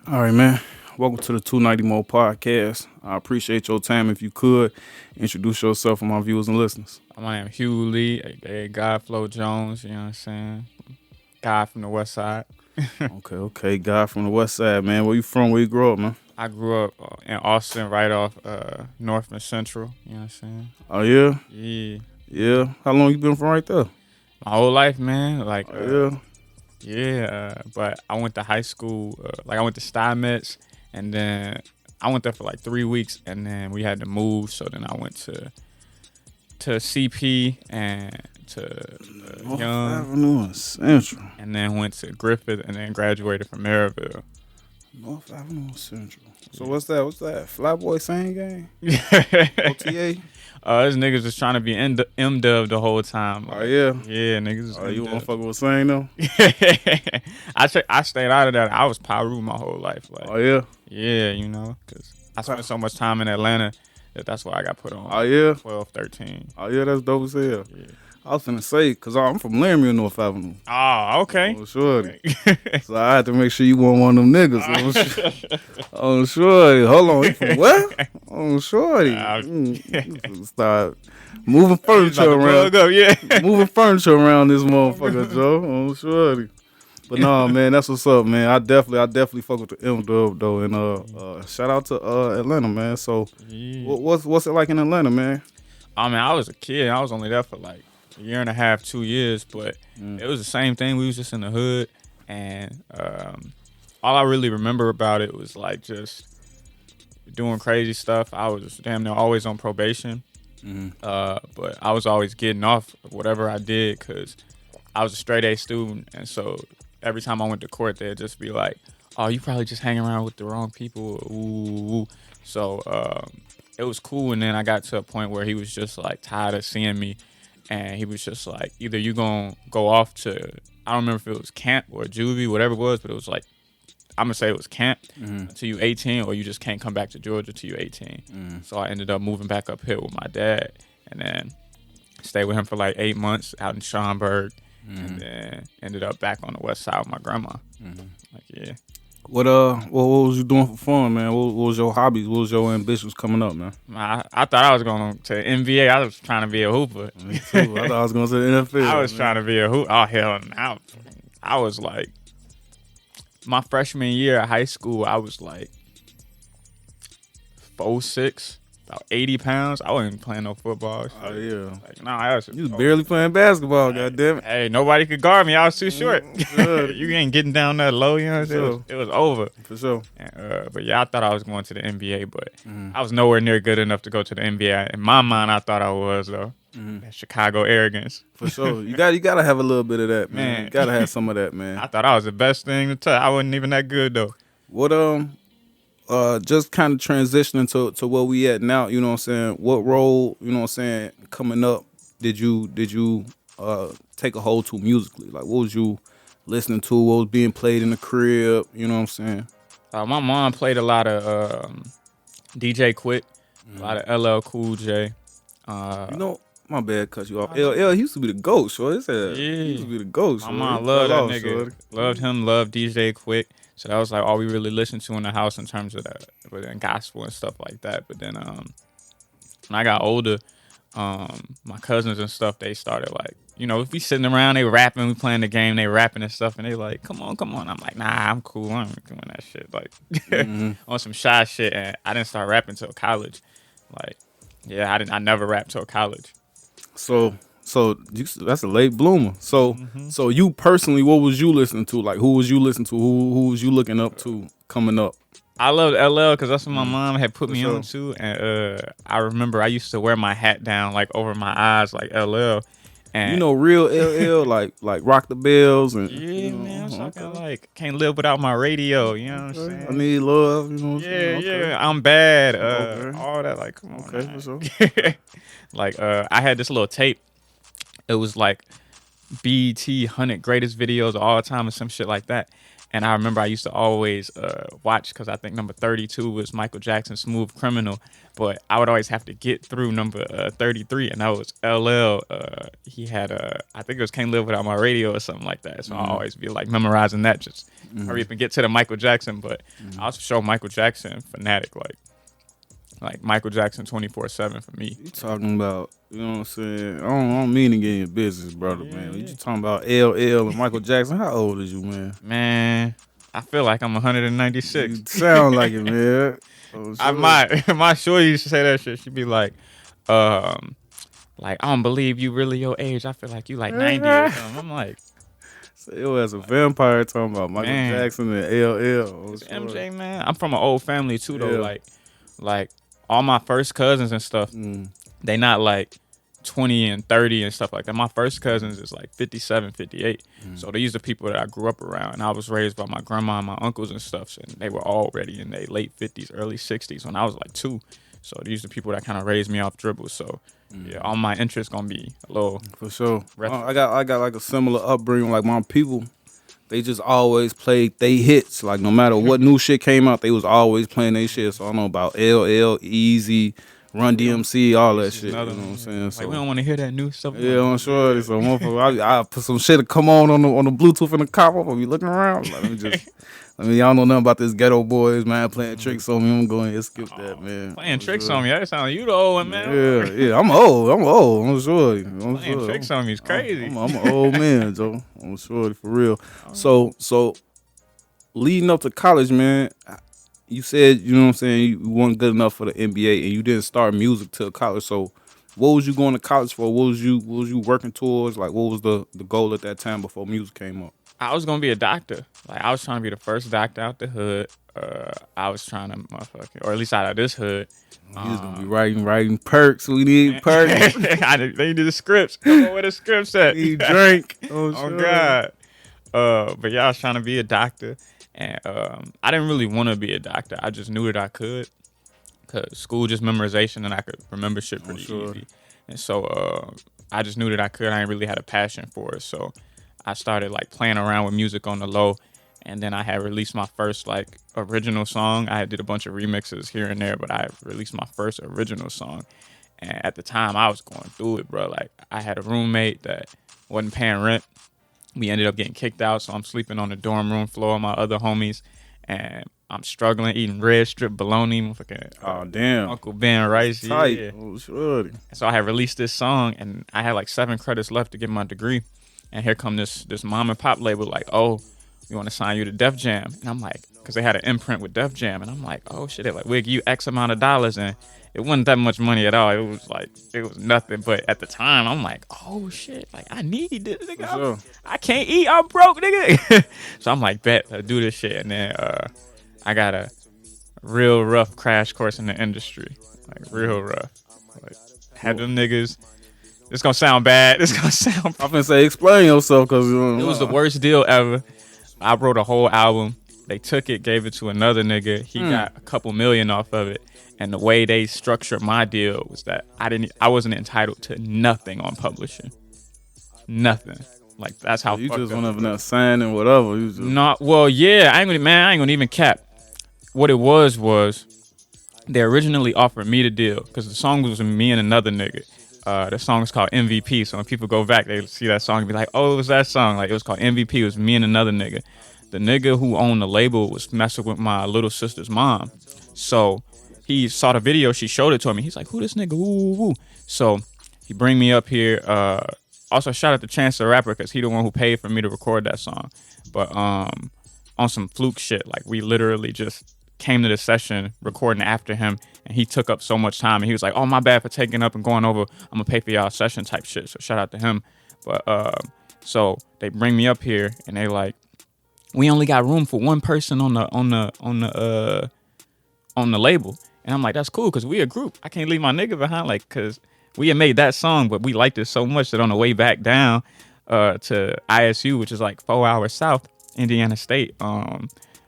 All right, man. Welcome to the 290 Mo podcast. I appreciate your time. If you could introduce yourself for my viewers and listeners. My name is Hugh Lee, aka Godflow Jones, you know what I'm saying? Guy from the West Side. Okay. Guy from the West Side, man. Where you from? Where you grew up, man? I grew up in Austin, right off North and Central, you know what I'm saying? Oh yeah, Yeah. yeah. How long you been from right there? My whole life, man. Like, Oh yeah. but I went to high school, I went to Steinmetz, and then I went there for like 3 weeks, and then we had to move, so then I went to CP and to North Young, Avenue and Central. and then went to Griffith, and then graduated from Maryville. North Avenue and Central. So what's that? What's that? Flatboy same game? OTA? This niggas just trying to be M-Dub the whole time. Oh yeah. Yeah, niggas. Oh, you want to fuck with saying though? I stayed out of that. I was Pyru my whole life. Like, Oh yeah. yeah, you know, because I spent so much time in Atlanta that's why I got put on. Oh yeah. 12, 13. Oh yeah. That's dope as hell. Yeah. I was finna say, cause I'm from Laramie, North Avenue. Oh, okay. Oh, shorty. So I had to make sure you weren't one of them niggas. Oh, shorty. Hold on. You from where? Oh, shorty. Start moving furniture around. Yeah. Moving furniture around this motherfucker, Joe. Oh, shorty. But no, man, that's what's up, man. I definitely fuck with the M Dub though, and shout out to Atlanta, man. So, Yeah. what's it like in Atlanta, man? I mean, I was a kid. I was only there for like a year and a half, 2 years, but it was the same thing. We was just in the hood, and all I really remember about it was like just doing crazy stuff. I was damn near always on probation, but I was always getting off of whatever I did because I was a straight A student, and so every time I went to court, they'd just be like, "Oh, you probably just hang around with the wrong people." Ooh. So it was cool, and then I got to a point where he was just like tired of seeing me, and he was just like, either you gonna go off to, I don't remember if it was camp or juvie, whatever it was, but it was like, I'm gonna say it was camp until you 18, or you just can't come back to Georgia till you 18. So I ended up moving back up here with my dad, and then stayed with him for like 8 months out in Schaumburg, and then ended up back on the west side with my grandma. Like, yeah. What was you doing for fun, man? What was your hobbies? What was your ambitions coming up, man? I thought I was going to NBA. I was trying to be a hooper. Me too. I thought I was going to say the NFL. I was trying to be a hooper. Oh, hell no. I was like, my freshman year of high school, I was like 4'6", about 80 pounds. I wasn't playing no football. Oh, yeah. Like, no, I was. You was barely playing basketball, goddammit. Hey, nobody could guard me. I was too short. Sure. You ain't getting down that low, you know what I'm saying? It was over. For sure. And, but yeah, I thought I was going to the NBA, but I was nowhere near good enough to go to the NBA. In my mind, I thought I was, though. That Chicago arrogance. For sure. You gotta have a little bit of that, man. You gotta have some of that, man. I thought I was the best thing to touch. I wasn't even that good, though. What just kind of transitioning to where we at now, you know what I'm saying? What role, you know what I'm saying, coming up did you take a hold to musically? Like, what was you listening to? What was being played in the crib? You know what I'm saying? My mom played a lot of DJ Quick, a lot of LL Cool J. You know, my bad, cut you off. LL, he used to be the GOAT, short. He used to be the GOAT. My mom loved that nigga. Short. Loved him, loved DJ Quick. So that was like all we really listened to in the house in terms of that, but then gospel and stuff like that. But then when I got older, my cousins and stuff, they started like, you know, if we sitting around, they rapping, we playing the game, they rapping and stuff, and they like, come on. I'm like, nah, I'm cool. I'm doing that shit. Like, on some shy shit. And I didn't start rapping till college. Like, yeah, I never rapped till college. So that's a late bloomer. So you personally, what was you listening to? Like, who was you listening to? Who was you looking up to coming up? I loved LL because that's what my mom had put me on to. And I remember I used to wear my hat down like over my eyes like LL. And you know, real LL, like Rock the Bells and yeah, man. I'm talking like can't live without my radio. You know what I'm saying? I need love. You know what I'm saying? Okay. Yeah. I'm bad. All that. Like, come on. Okay, for sure. Like, I had this little tape. It was like BET 100 greatest videos of all time or some shit like that. And I remember I used to always watch because I think number 32 was Michael Jackson's Smooth Criminal, but I would always have to get through number 33, and that was LL. He had I think it was Can't Live Without My Radio or something like that. So I always be like memorizing that, just hurry up and get to the Michael Jackson. But I was for sure Michael Jackson fanatic, like Michael Jackson 24/7 for me. You talking about, you know what I'm saying? I don't mean to get in your business, brother, man. You just talking about LL and Michael Jackson. How old is you, man? Man, I feel like I'm 196. You sound like it, man. Oh, I sure. my shorty used to say that shit. She'd be um, like I don't believe you really your age. I feel like you like 90 or something. I'm like, So it was a vampire talking about Michael Man. Jackson and LL. Oh, sure. MJ, man. I'm from an old family too, though. Yeah. Like all my first cousins and stuff. They not like 20 and 30 and stuff like that. My first cousins is like 57, 58. So these are people that I grew up around. And I was raised by my grandma and my uncles and stuff. And they were already in their late 50s, early 60s when I was like 2. So these are people that kind of raised me off dribble. So yeah, all my interests gonna be a little For sure. retro. I got like a similar upbringing. Like my people, they just always played they hits. Like no matter what new shit came out, they was always playing they shit. So I know about LL, Easy, Run DMC, all that shit. You know what I'm saying? Like So we don't want to hear that new stuff. yeah, I'm sure. So motherfucker, I put some shit to come on the Bluetooth in the car. I'll be looking around. Like, y'all know nothing about this ghetto boys, man, playing tricks on me. I'm going to skip that, man. Playing tricks on me. That sound like you the old one, man. Yeah, I'm old. I'm sure. Playing tricks on me is crazy. I'm an old man, Joe. I'm sure for real. So leading up to college, man, you said, you know what I'm saying, you weren't good enough for the NBA and you didn't start music till college. So what was you going to college for? What was you working towards? Like what was the goal at that time before music came up? I was gonna be a doctor. Like I was trying to be the first doctor out the hood. I was trying to or at least out of this hood. He was gonna be writing perks. We need perks. They needed the scripts. Come on, where the scripts at? Need drink. Oh sure. God. But yeah, I was trying to be a doctor, and I didn't really want to be a doctor. I just knew that I could, cause school just memorization, and I could remember shit pretty easy. And so I just knew that I could. I ain't really had a passion for it, so I started like playing around with music on the low. And then I had released my first like original song. I did a bunch of remixes here and there, but I released my first original song. And at the time, I was going through it, bro. Like I had a roommate that wasn't paying rent. We ended up getting kicked out, so I'm sleeping on the dorm room floor with my other homies, and I'm struggling eating red strip bologna, fucking Damn. Uncle Ben rice. Tight. Yeah. Oh, sure. So I had released this song, and I had like 7 credits left to get my degree. And here come this mom and pop label like, oh, we want to sign you to Def Jam. And I'm like, because they had an imprint with Def Jam. And I'm like, oh, shit. They're like, we'll give you X amount of dollars. And it wasn't that much money at all. It was nothing. But at the time, I'm like, oh, shit. Like, I need this, nigga. Sure. I can't eat. I'm broke, nigga. So I'm like, bet, let's do this shit. And then I got a real rough crash course in the industry. Like, real rough. Like, had them niggas. It's gonna sound bad. It's gonna sound. I'm finna say, explain yourself, cause It was the worst deal ever. I wrote a whole album. They took it, gave it to another nigga. He got a couple million off of it. And the way they structured my deal was that I wasn't entitled to nothing on publishing. Nothing. Like that's how you fucked just up. went up and signing and whatever. You just, Not well, yeah. I ain't gonna even cap. What it was they originally offered me the deal because the song was with me and another nigga. The song is called MVP. So when people go back, they see that song and be like, oh, it was that song. Like it was called MVP. It was me and another nigga. The nigga who owned the label was messing with my little sister's mom. So he saw the video. She showed it to him. He's like, who this nigga? Woo. So he bring me up here. Also shout out to Chance the Rapper because he the one who paid for me to record that song. But on some fluke shit, like we literally just came to the session recording after him, and he took up so much time, and he was like, oh, my bad for taking up and going over, I'm gonna pay for y'all session type shit. So shout out to him. But so they bring me up here and they like, we only got room for one person on the label. And I'm like, that's cool because we a group. I can't leave my nigga behind, like, because we had made that song, but we liked it so much that on the way back down to ISU, which is like 4 hours south, Indiana State,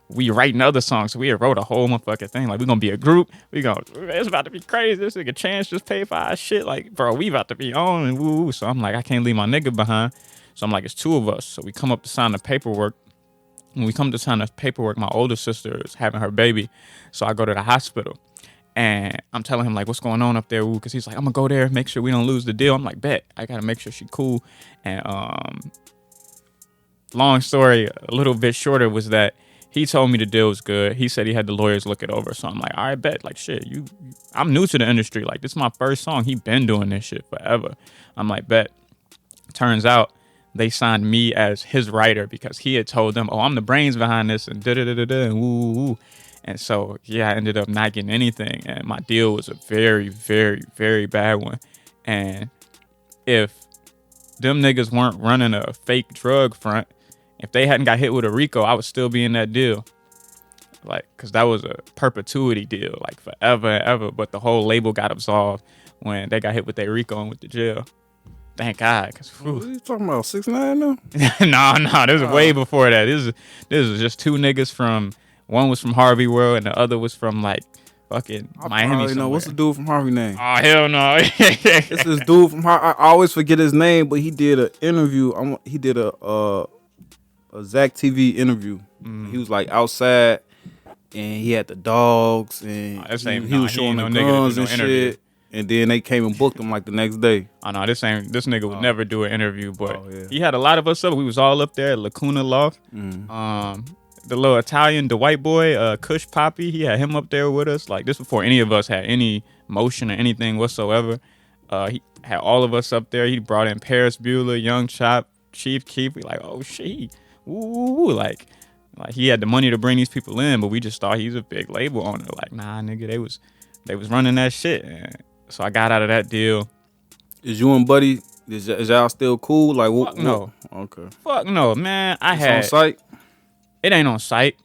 we writing other songs. So we had wrote a whole motherfucking thing. Like, we gonna be a group. It's about to be crazy. This nigga Chance just paid for our shit. Like, bro, we about to be on and woo. So I'm like, I can't leave my nigga behind. So I'm like, it's 2 of us. So we come up to sign the paperwork. when we come to sign the paperwork, my older sister is having her baby, so I go to the hospital. And I'm telling him like, what's going on up there? Because he's like, I'm gonna go there, make sure we don't lose the deal. I'm like, bet. I gotta make sure she cool. And long story, a little bit shorter, was that he told me the deal was good. He said he had the lawyers look it over. So I'm like, all right, bet. Like, shit, I'm new to the industry. Like, this is my first song. He been doing this shit forever. I'm like, bet. Turns out they signed me as his writer because he had told them, oh, I'm the brains behind this and da-da-da-da-da and woo-woo-woo. And so, yeah, I ended up not getting anything. And my deal was a very, very, very bad one. And if them niggas weren't running a fake drug front, if they hadn't got hit with a RICO, I would still be in that deal. Like, because that was a perpetuity deal, like forever and ever. But the whole label got absolved when they got hit with their RICO and with the jail. Thank God. What are you talking about? 6ix9ine now? No, this is way before that. This is just two niggas from, one was from Harvey World and the other was from like fucking Miami. Know what's the dude from Harvey name? Oh hell no! It's this dude from Harvey. I always forget his name, but he did an interview. He did a Zach TV interview. He was like outside, and he had the dogs, and he was showing the guns and shit. And then they came and booked him like the next day. Oh no, this nigga would never do an interview, but he had a lot of us up. We was all up there at Lacuna Loft. The little Italian, the white boy, Kush Poppy, he had him up there with us. Like, this before any of us had any motion or anything whatsoever. He had all of us up there. He brought in Paris Bueller, Young Chop, Chief Keef. We like, oh shit, woo, like he had the money to bring these people in, but we just thought he was a big label owner. Like, nah, nigga, they was running that shit. And so I got out of that deal. Is you and Buddy, is y'all still cool? Like, Fuck no. Okay. Fuck no, man. It's on site? It ain't on site.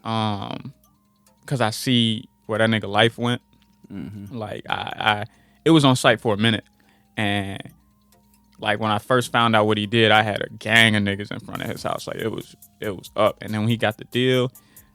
Cause I see where that nigga life went. Like it was on site for a minute. And like when I first found out what he did, I had a gang of niggas in front of his house. Like it was up. And then when he got the deal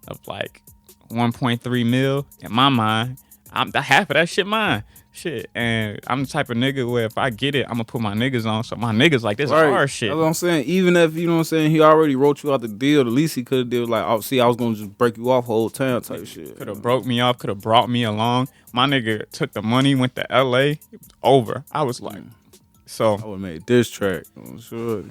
of like 1.3 mil, in my mind, half of that shit mine. Shit. And I'm the type of nigga where if I get it, I'm gonna put my niggas on. So my niggas like, this is our shit. That's what I'm saying. Even if, you know what I'm saying, he already wrote you out the deal, the least he could have did like, oh, see, I was gonna just break you off whole time type shit. Could have broke me off, could have brought me along. My nigga took the money, went to LA, it was over. I was like, so I would've made this track. I'm sure.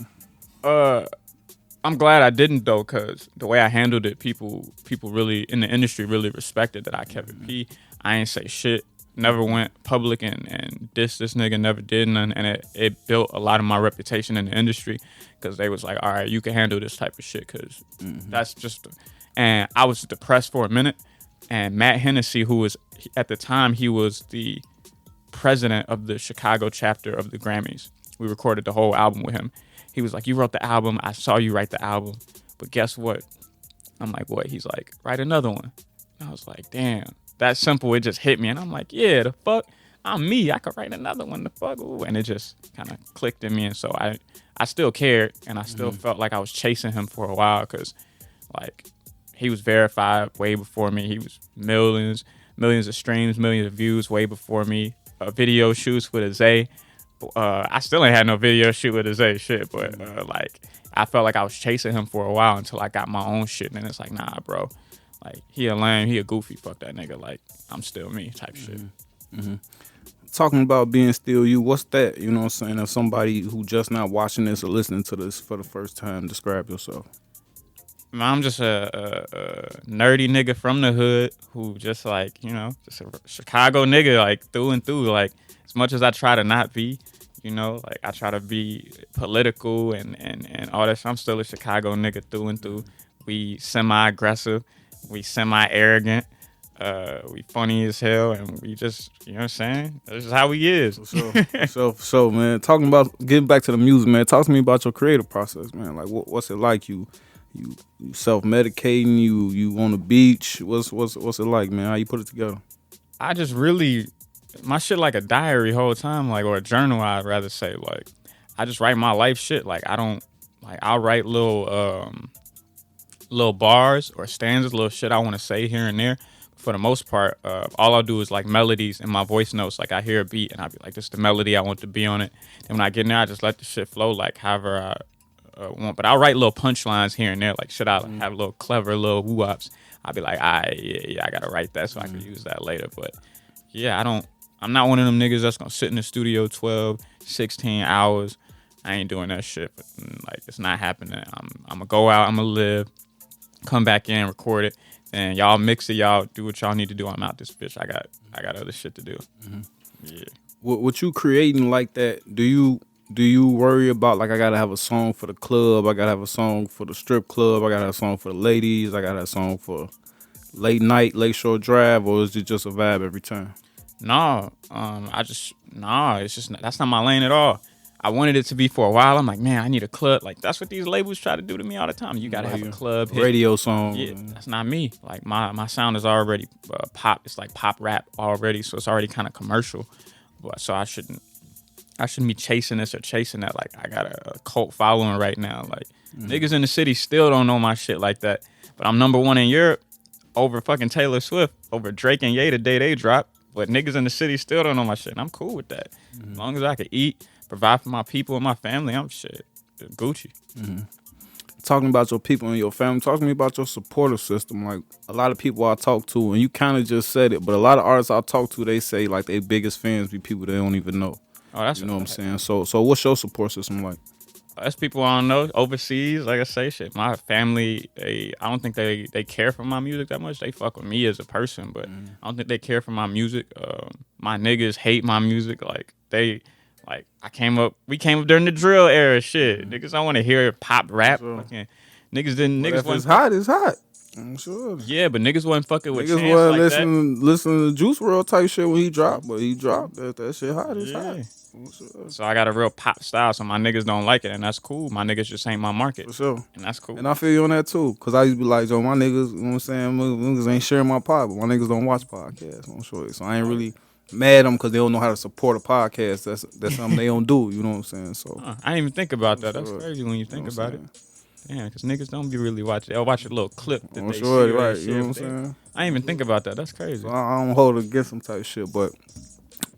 I'm glad I didn't though, cause the way I handled it, people really in the industry really respected that I kept it P. I ain't say shit. Never went public and this nigga, never did none, and it built a lot of my reputation in the industry because they was like, all right, you can handle this type of shit because that's just. And I was depressed for a minute, and Matt Hennessy, who was at the time he was the president of the Chicago chapter of the Grammys. We recorded the whole album with him. He was like, you wrote the album, I saw you write the album, but guess what? I'm like, what? He's like, write another one. And I was like, damn. That simple, it just hit me. And I'm like, yeah, the fuck? I'm me. I could write another one, the fuck? Ooh. And it just kind of clicked in me. And so I still cared, and I still felt like I was chasing him for a while because, like, he was verified way before me. He was millions of streams, millions of views way before me. Video shoots with a Zay. I still ain't had no video shoot with a Zay shit, but, like, I felt like I was chasing him for a while until I got my own shit. And it's like, nah, bro. Like, he a lame, he a goofy, fuck that nigga. Like, I'm still me type shit. Talking about being still you, what's that? You know what I'm saying? If somebody who just not watching this or listening to this for the first time, describe yourself. I'm just a nerdy nigga from the hood who just like, you know, just a Chicago nigga, like through and through. Like, as much as I try to not be, you know, like I try to be political and all that shit, I'm still a Chicago nigga through and through. We semi-aggressive. We semi-arrogant, we funny as hell, and we just, you know what I'm saying? This is how we is. So, man, talking about, getting back to the music, man, talk to me about your creative process, man. Like, what's it like? You self-medicating, you on the beach? What's it like, man? How you put it together? I just really, my shit like a diary whole time, like, or a journal, I'd rather say. Like, I just write my life shit. Like, I'll write little bars or stanzas, little shit I want to say here and there. For the most part, all I'll do is like melodies in my voice notes. Like I hear a beat and I'll be like, this is the melody, I want to be on it. And when I get in there, I just let the shit flow like however want. But I'll write little punchlines here and there, like should I have little clever little woo-ups. I'll be like, yeah, I gotta write that so I can use that later. But yeah, I'm not one of them niggas that's gonna sit in the studio 12, 16 hours. I ain't doing that shit. But, like, it's not happening. I'm gonna go out. I'm gonna live. Come back in, record it, and y'all mix it. Y'all do what y'all need to do. I'm out this bitch. I got other shit to do. Yeah. What you creating like that? Do you worry about like I gotta have a song for the club? I gotta have a song for the strip club. I gotta have a song for the ladies. I gotta have a song for late night, late shore drive, or is it just a vibe every time? No, it's just that's not my lane at all. I wanted it to be for a while. I'm like, man, I need a club. Like that's what these labels try to do to me all the time. You gotta have a club hit. Radio song. Yeah, that's not me. Like my sound is already pop. It's like pop rap already, so it's already kind of commercial. But so I shouldn't be chasing this or chasing that. Like I got a cult following right now. Like niggas in the city still don't know my shit like that. But I'm number one in Europe over fucking Taylor Swift, over Drake and Ye the day they drop. But niggas in the city still don't know my shit. And I'm cool with that. As long as I can eat, provide for my people and my family, I'm shit. Gucci. Talking about your people and your family, talk to me about your supportive system. Like a lot of people I talk to, and you kind of just said it, but a lot of artists I talk to, they say like their biggest fans be people they don't even know. Oh, that's you know what I'm saying. So what's your support system like? That's people I don't know overseas. Like I say, shit. My family, I don't think they care for my music that much. They fuck with me as a person, but I don't think they care for my music. My niggas hate my music. Like we came up during the drill era. Shit, niggas don't want to hear pop rap. Sure. Fucking niggas didn't. But Niggas if it's wasn't. hot, it's hot. I'm sure. Yeah, but niggas wasn't fucking with Niggas Chance was like that. listening to Juice WRLD type shit when he dropped, but he dropped that shit hot. It's hot. For sure. So I got a real pop style, so my niggas don't like it, and that's cool. My niggas just ain't my market. For sure. And that's cool. And I feel you on that too, cause I used to be like, yo, my niggas, you know what I'm saying, niggas ain't sharing my pod, but my niggas don't watch podcasts. I'm sure. So I ain't really mad at them because they don't know how to support a podcast. That's something they don't do. You know what I'm saying? So I didn't even think about that. That's sure. crazy when you think You know about it. Damn, because niggas don't be really watching. They'll watch a little clip that I'm they sure, see. right? You know what I'm saying? I didn't even think about that. That's crazy. So I don't hold it against some type of shit, but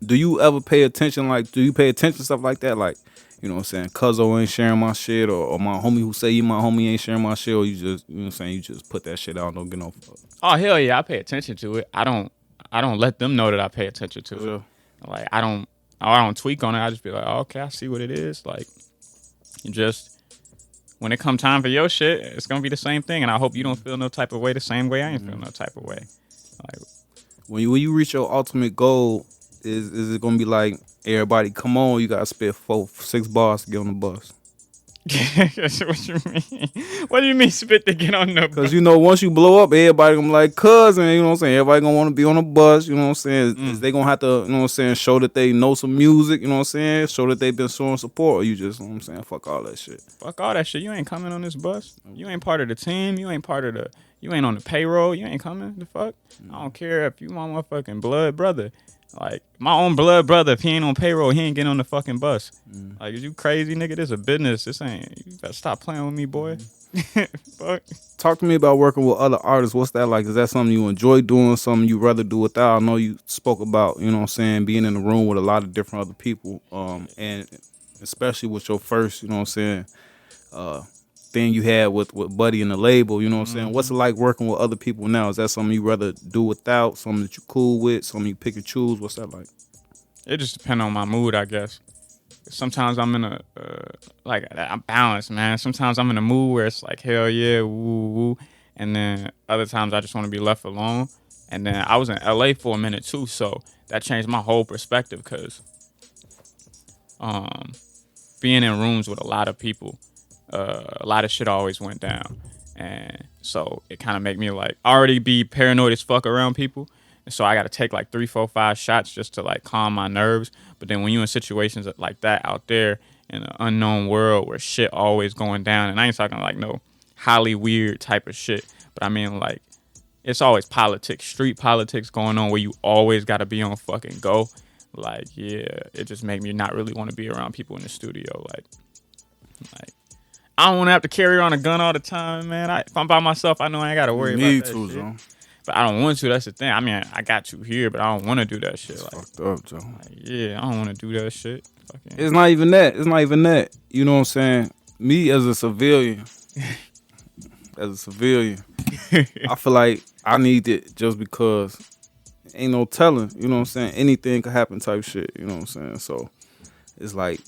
do you ever pay attention? Like, do you pay attention to stuff like that? Like, you know what I'm saying? Cuzzo ain't sharing my shit, or my homie who say you my homie ain't sharing my shit, or you just, you know what I'm saying? You just put that shit out and don't get no fuck. Oh hell yeah, I pay attention to it. I don't let them know that I pay attention to Sure. it. Like I don't tweak on it. I just be like, oh, okay, I see what it is. Like, you just when it come time for your shit, it's gonna be the same thing. And I hope you don't feel no type of way the same way I ain't feel no type of way. Like When you reach your ultimate goal, is it gonna be like everybody come on, you gotta spit 4-6 bars to get on the bus? what you mean? What do you mean spit to get on the bus? Because, you know, once you blow up, everybody gonna be like, cousin, you know what I'm saying? Everybody gonna want to be on the bus, you know what I'm saying? Is they gonna have to, you know what I'm saying, show that they know some music, you know what I'm saying? Show that they've been showing support, or you just, you know what I'm saying, fuck all that shit. Fuck all that shit. You ain't coming on this bus. You ain't part of the team. You ain't on the payroll. You ain't coming. The fuck? I don't care if you my motherfucking blood brother. Like, my own blood brother, if he ain't on payroll, he ain't getting on the fucking bus. Like, is you crazy, nigga? This a business. This ain't, you better stop playing with me, boy. Fuck. Talk to me about working with other artists. What's that like? Is that something you enjoy doing, something you rather do without? I know you spoke about, you know what I'm saying, being in the room with a lot of different other people, and especially with your first, you know what I'm saying, thing you had with Buddy and the label, you know what I'm saying? What's it like working with other people now? Is that something you rather do without, something that you cool with, something you pick and choose? What's that like? It just depends on my mood, I guess. Sometimes I'm in a, I'm balanced, man. Sometimes I'm in a mood where it's like, hell yeah, woo, woo. And then other times I just want to be left alone. And then I was in LA for a minute too, so that changed my whole perspective because being in rooms with a lot of people, a lot of shit always went down. And so it kind of made me like already be paranoid as fuck around people. And so I got to take like 3, 4, 5 shots just to like calm my nerves. But then when you're in situations like that out there in an unknown world where shit always going down, and I ain't talking like no highly weird type of shit, but I mean like it's always politics, street politics going on where you always got to be on fucking go. Like, yeah, it just made me not really want to be around people in the studio. Like I don't want to have to carry around a gun all the time, man. If I'm by myself, I know I ain't got to worry about that shit. Joe. But I don't want to. That's the thing. I mean, I got you here, but I don't want to do that shit. It's like, fucked up, Joe. Like, yeah, I don't want to do that shit. Fucking. It's not even that. You know what I'm saying? me as a civilian, I feel like I need it just because ain't no telling. You know what I'm saying? Anything could happen, type shit. You know what I'm saying? So it's like,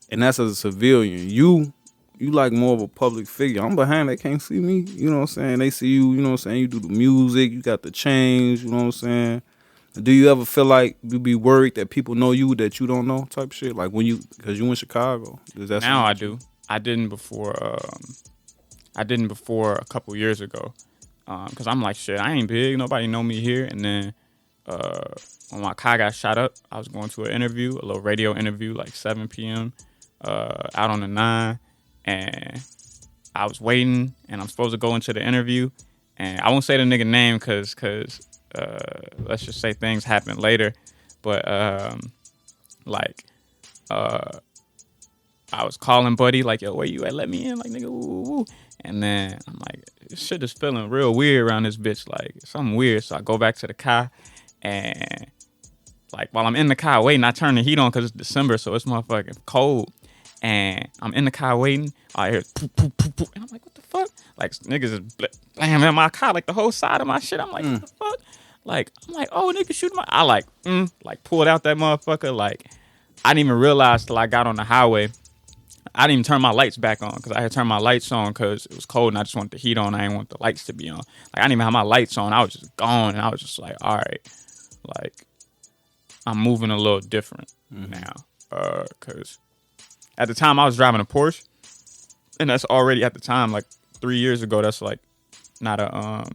and that's as a civilian. You like more of a public figure. I'm behind. They can't see me. You know what I'm saying? They see you. You know what I'm saying? You do the music. You got the change. You know what I'm saying? Do you ever feel like you be worried that people know you that you don't know, type shit? Like when you, because you in Chicago. Is that Now something I that you? do. I didn't before. I didn't before a couple years ago. Cause I'm like, shit, I ain't big. Nobody know me here. And then uh, when my car got shot up, I was going to an interview, a little radio interview, like 7 p.m. Out on the 9, and I was waiting, and I'm supposed to go into the interview, and I won't say the nigga name, cause let's just say things happen later, but like I was calling Buddy like, yo, where you at? Let me in, like, nigga, woo, woo. And then I'm like, this shit is feeling real weird around this bitch, like something weird. So I go back to the car, and like while I'm in the car waiting, I turn the heat on because it's December, so it's motherfucking cold. And I'm in the car waiting. I hear poop, poop, poop, poop. And I'm like, what the fuck? Like niggas is blam in my car, like the whole side of my shit. I'm like, what the fuck? Like, I'm like, oh, nigga shoot my. I like pulled out that motherfucker. Like, I didn't even realize till I got on the highway. I didn't even turn my lights back on because I had turned my lights on because it was cold and I just wanted the heat on. I didn't want the lights to be on. Like, I didn't even have my lights on. I was just gone, and I was just like, all right, like I'm moving a little different now. Because at the time I was driving a Porsche, and that's already at the time, like 3 years ago, that's like not a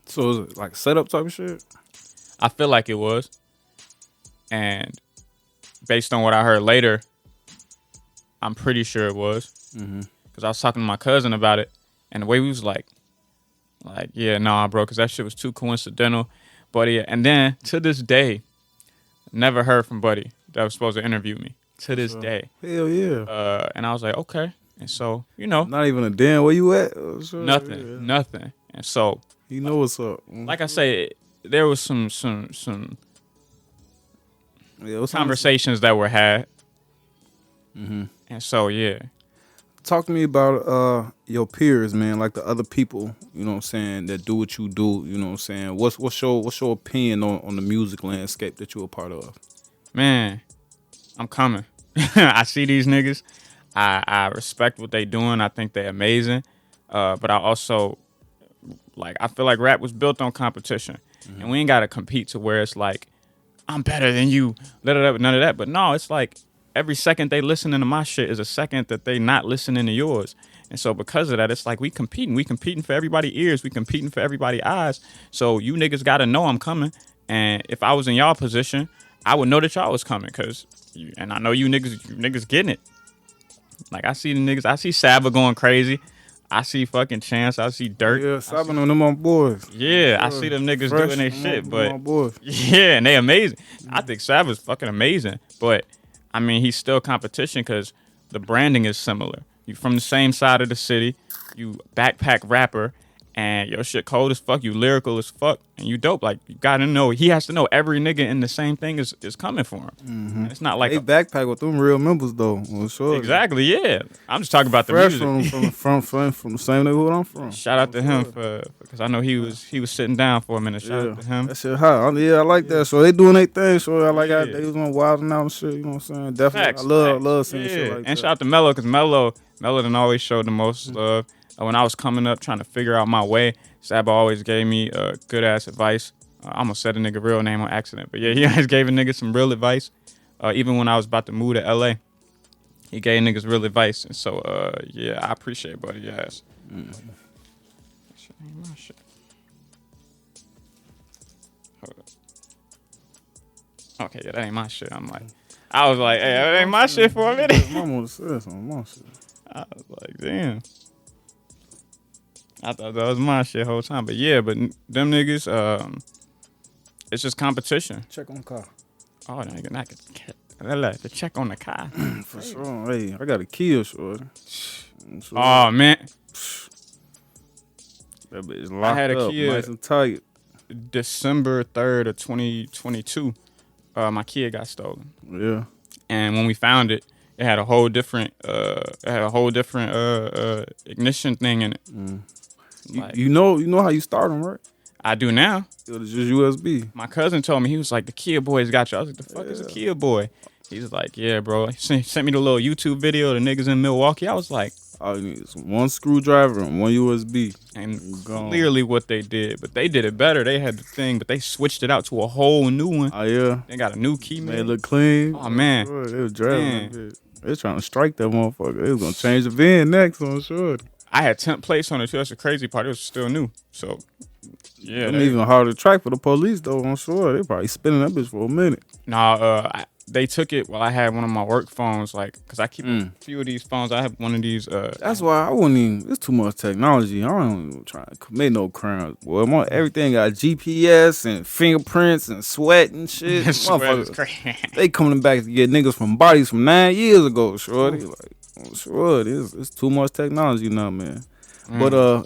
So is it like setup type of shit? I feel like it was. And based on what I heard later, I'm pretty sure it was. Because I was talking to my cousin about it, and the way we was like, yeah, nah, bro, because that shit was too coincidental. Buddy, and then to this day, never heard from Buddy that was supposed to interview me. To this day. Hell yeah. And I was like, okay. And so, you know, Not even a damn where you at. Sure, nothing, yeah. nothing. And so, You know what's up. like I say, there was some Yeah, what's conversations that were had. And so, yeah. Talk to me about your peers, man, like the other people, you know what I'm saying, that do what you do, you know what I'm saying. What's your opinion on the music landscape that you're a part of? Man, I'm coming. I see these niggas. I respect what they doing. I think they're amazing. But I also I feel like rap was built on competition. And we ain't gotta compete to where it's like, I'm better than you. None of that. But no, it's like every second they listening to my shit is a second that they not listening to yours. And so because of that, it's like we competing. We competing for everybody's ears. We competing for everybody's eyes. So you niggas gotta know I'm coming. And if I was in y'all position, I would know that y'all was coming. And I know you niggas getting it. Like I see the niggas. I see Saba going crazy. I see fucking Chance. I see Dirt. Yeah, stopping on them on boys. Yeah, I see them niggas Fresh, doing their shit. them But on boys. yeah, and they amazing. I think Saba's fucking amazing. But I mean, he's still competition because the branding is similar. You from the same side of the city. You backpack rapper, and your shit cold as fuck. You lyrical as fuck, and you dope. Like you gotta know. He has to know every nigga in the same thing is coming for him. And it's not like They backpack with them real members though. Well, sure. exactly. Yeah, I'm just talking about the Fresh music. from the same neighborhood I'm from. Shout out to him because I know he was sitting down for a minute. Shout out to him. That shit hot. Yeah, I like that. So they doing their thing. So I like how Yeah. they was on wilding out and shit. You know what I'm saying? Definitely. Facts, I love facts. seeing Yeah. shit like that. And shout out to Mello because Mello done always showed the most love. When I was coming up trying to figure out my way, Saba always gave me good ass advice. I almost said a nigga real name on accident, but yeah, he always gave a nigga some real advice. Even when I was about to move to LA, he gave niggas real advice, and so yeah, I appreciate Buddy. Yes. That shit ain't my shit. Hold up. Okay, yeah, that ain't my shit. I was like, hey, that ain't my shit for a minute. Mama would have said something. My shit. I was like, damn. I thought that was my shit whole time, but yeah, but them niggas, it's just competition. Check on the car. Oh, nigga, not the check on the car. For sure. Hey, I got a Kia, shorty. Oh man, That bitch locked had a up, Kia. nice and tight. December 3rd of 2022, my Kia got stolen. Yeah. And when we found it, It had a whole different ignition thing in it. Like You know how you start them, right? I do now. It was just USB. My cousin told me, he was like, the Kia boys got you. I was like, the fuck is a Kia boy? He was like, yeah, bro. He sent me the little YouTube video of the niggas in Milwaukee. I was like, All you need is one screwdriver and one USB. and Gone. clearly what they did, but they did it better. They had the thing, but they switched it out to a whole new one. Oh yeah, They got a new key, made it man. look clean. Oh man, Sure, they was driving. Man. That bitch. They was trying to strike that motherfucker. They was gonna change the VIN next, I'm sure. I had temp plates on it too. That's the crazy part. It was still new. So yeah, It even harder to track for the police though. I'm sure they probably spinning that bitch for a minute. they took it while I had one of my work phones, like, cause I keep a few of these phones. I have one of these. That's why I wouldn't even. It's too much technology. I don't even try to commit no crimes. Boy, everything got GPS and fingerprints and sweat and shit. Swear it's Motherfuckers, crazy. they coming back to get niggas from bodies from 9 years ago. Shorty, like, sure, it's too much technology now, man. But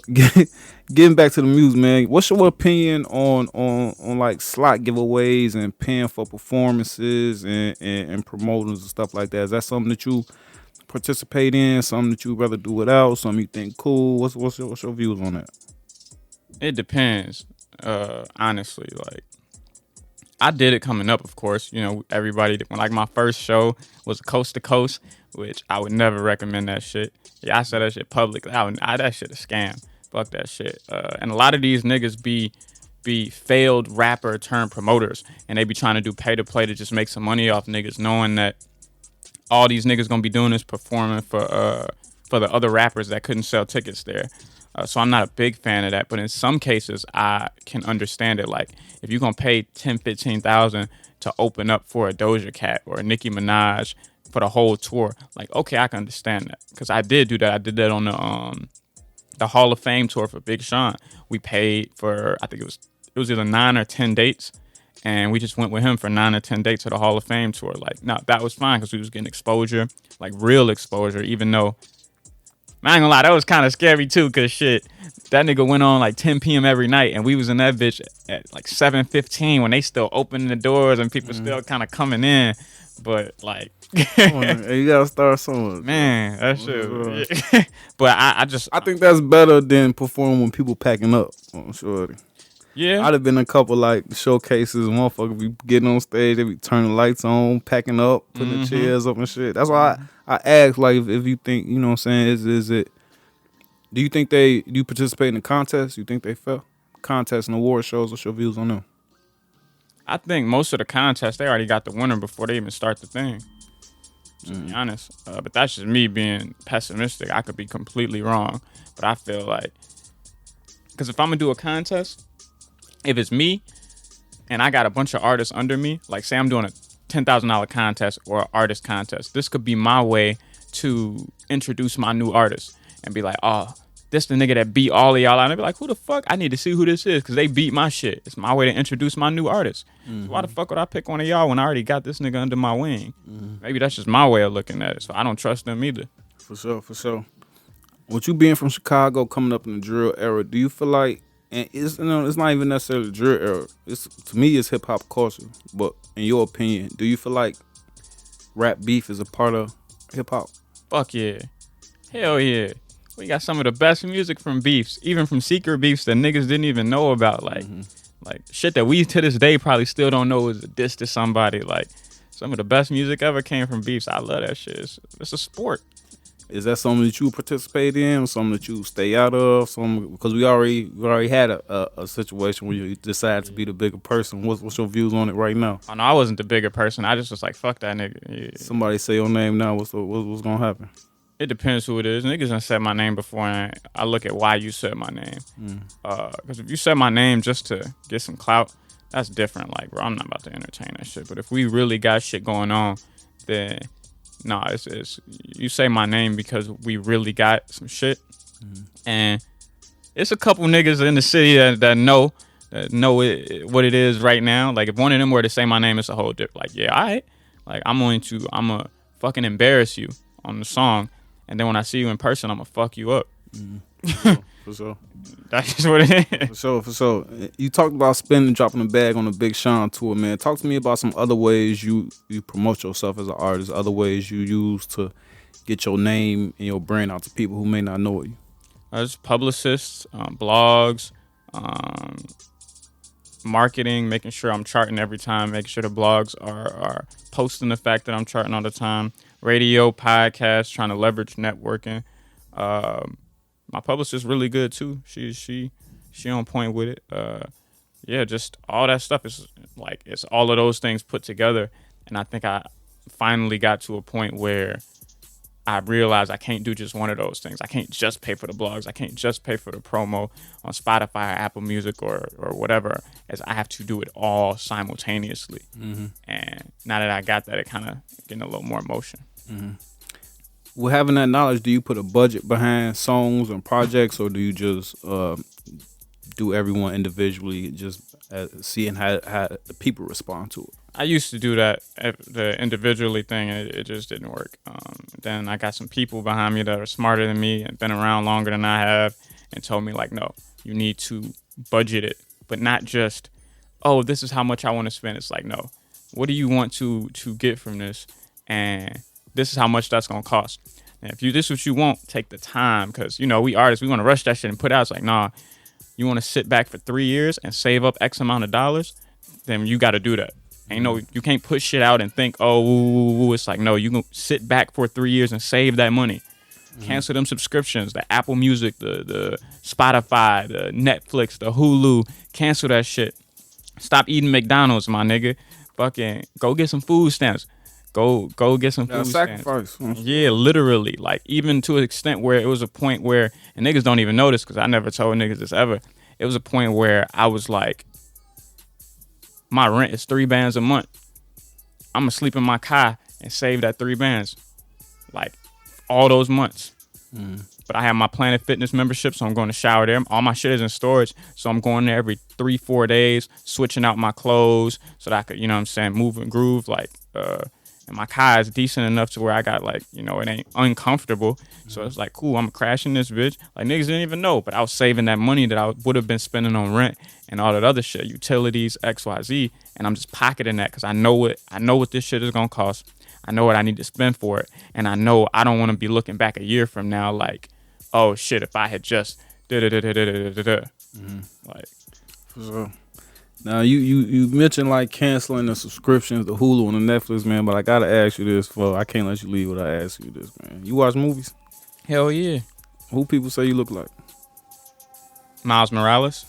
getting back to the music, man. What's your opinion on like slot giveaways and paying for performances and promoters and stuff like that? Is that something that you participate in? Something that you'd rather do without? Something you think cool? What's your views on that? It depends. Honestly, like, I did it coming up, of course. You know, everybody, like, my first show was Coast to Coast, which I would never recommend that shit. Yeah, I said that shit publicly. That shit a scam. Fuck that shit. And a lot of these niggas be failed rapper turned promoters, and they be trying to do pay to play to just make some money off niggas, knowing that all these niggas gonna be doing is performing for the other rappers that couldn't sell tickets there. So I'm not a big fan of that, but in some cases I can understand it. Like, if you're gonna pay 10, 15,000 to open up for a Doja Cat or a Nicki Minaj for the whole tour, like, okay, I can understand that, because I did do that. I did that on the Hall of Fame tour for Big Sean. We paid for, I think it was either 9 or 10 dates, and we just went with him for 9 or 10 dates to the Hall of Fame tour. Like, no, that was fine because we was getting exposure, like real exposure, even though, I ain't gonna lie, that was kind of scary too, because shit, that nigga went on like 10 p.m. every night, and we was in that bitch at like 7:15 when they still opening the doors and people still kind of coming in. But like, Hey, you gotta start somewhere. man, that shit. But I I think that's better than performing when people packing up. I'm sure. yeah. I'd have been a couple like showcases, motherfuckers be getting on stage, they be turning the lights on, packing up, putting the chairs up and shit. That's why I asked, like, if you think, you know what I'm saying, is it, do you participate in the contest? You think they fell? Contests and award shows, what's your views on them? I think most of the contests, they already got the winner before they even start the thing. To be honest, but that's just me being pessimistic. I could be completely wrong, but I feel like, because if I'm gonna do a contest, if it's me and I got a bunch of artists under me, like say I'm doing a $10,000 contest or an artist contest, this could be my way to introduce my new artist and be like, oh, this the nigga that beat all of y'all out. And they be like, who the fuck? I need to see who this is, because they beat my shit. It's my way to introduce my new artist. So why the fuck would I pick one of y'all when I already got this nigga under my wing? Maybe that's just my way of looking at it. So I don't trust them either. For sure. With you being from Chicago, coming up in the drill era, do you feel like, and it's, you know, it's not even necessarily the drill era. It's, to me, it's hip hop culture. But in your opinion, do you feel like rap beef is a part of hip hop? Fuck yeah. Hell yeah. We got some of the best music from beefs, even from secret beefs that niggas didn't even know about. Like, like shit that we to this day probably still don't know is a diss to somebody. Like, some of the best music ever came from beefs. I love that shit. It's a sport. Is that something that you participate in, or something that you stay out of? Because we already had a situation where you decided to be the bigger person. What's your views on it right now? Oh, no, I wasn't the bigger person. I just was like, fuck that nigga. Yeah. Somebody say your name now. What's gonna happen? It depends who it is. Niggas done said my name before, and I look at why you said my name. Because if you said my name just to get some clout, that's different. Like, bro, I'm not about to entertain that shit. But if we really got shit going on, then nah, it's you say my name because we really got some shit. And it's a couple niggas in the city that know what it is right now. Like, if one of them were to say my name, it's a whole different. Like, yeah, all right. Like, I'm gonna fucking embarrass you on the song. And then when I see you in person, I'm gonna fuck you up. For sure. That's just what it is. For sure, for sure. You talked about spending, dropping a bag on the Big Sean tour, man. Talk to me about some other ways you promote yourself as an artist, other ways you use to get your name and your brand out to people who may not know you. There's publicists, blogs, um, marketing, making sure I'm charting every time, making sure the blogs are posting the fact that I'm charting all the time. Radio, podcast, trying to leverage networking. Um, my publicist's really good too. She on point with it. Yeah, just all that stuff is like it's all of those things put together, and I think I finally got to a point where I realized I can't do just one of those things. I can't just pay for the blogs. I can't just pay for the promo on Spotify or Apple Music or whatever, as I have to do it all simultaneously. And now that I got that, it kind of getting a little more motion. With having that knowledge, do you put a budget behind songs and projects, or do you just do everyone individually, just seeing how the people respond to it? I used to do that, the individually thing, and it just didn't work. Then I got some people behind me that are smarter than me and been around longer than I have and told me, like, no, you need to budget it, but not just, oh, this is how much I want to spend. It's like, no, what do you want to get from this? And this is how much that's going to cost. And if this is what you want, take the time, because, you know, we artists, we want to rush that shit and put out. It's like, nah, you want to sit back for 3 years and save up X amount of dollars, then you got to do that. Ain't no, you can't put shit out and think, oh, it's like, no, you can sit back for 3 years and save that money. Cancel them subscriptions, the Apple Music, the Spotify, the Netflix, the Hulu. Cancel that shit. Stop eating McDonald's, my nigga. Fucking go get some food stamps. Go get some food sacrifice. stamps. Yeah, literally. Like, even to an extent where it was a point where, and niggas don't even notice because I never told niggas this ever. It was a point where I was like, my rent is $3 a month. I'm gonna sleep in my car and save that $3, like all those months. But I have my Planet Fitness membership, so I'm going to shower there. All my shit is in storage, so I'm going there every 3-4 days, switching out my clothes so that I could, you know what I'm saying, move and groove. Like, and my car is decent enough to where I got, like, you know, it ain't uncomfortable. So it's like, cool, I'm crashing this bitch. Like, niggas didn't even know, but I was saving that money that I would have been spending on rent and all that other shit, utilities, XYZ, and I'm just pocketing that because I know what this shit is gonna cost. I know what I need to spend for it, and I know I don't want to be looking back a year from now like, oh shit, if I had just like. For sure. Now you mentioned like canceling the subscriptions, the Hulu and the Netflix, man. But I gotta ask you this, for I can't let you leave without asking you this, man. You watch movies? Hell yeah. Who people say you look like? Miles Morales.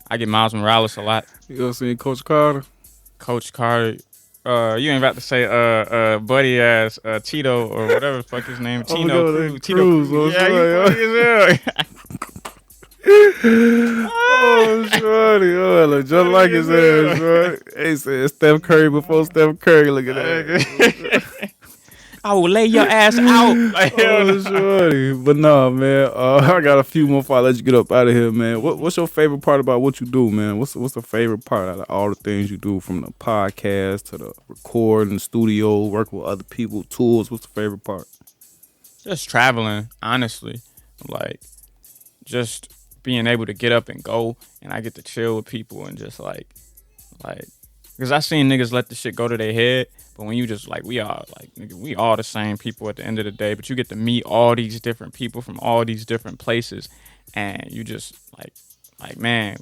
I get Miles Morales a lot. You ever seen Coach Carter? Coach Carter. You ain't about to say buddy ass Tito or whatever the fuck his name. Tino Cruz. Tito Cruz. Yeah, you funny as hell. Oh, shorty. Oh, look just like his ass, right? He said Steph Curry before Steph Curry. Look at that. I will lay your ass out. Like, oh, shorty. But nah, man. I got a few more before I let you get up out of here, man. What's your favorite part about what you do, man? What's the favorite part out of all the things you do, from the podcast to the recording, studio, work with other people, tools? What's the favorite part? Just traveling, honestly. Like, just being able to get up and go, and I get to chill with people and just like, because I seen niggas let the shit go to their head, but when you just like, we all like, nigga, we all the same people at the end of the day, but you get to meet all these different people from all these different places, and you just like man,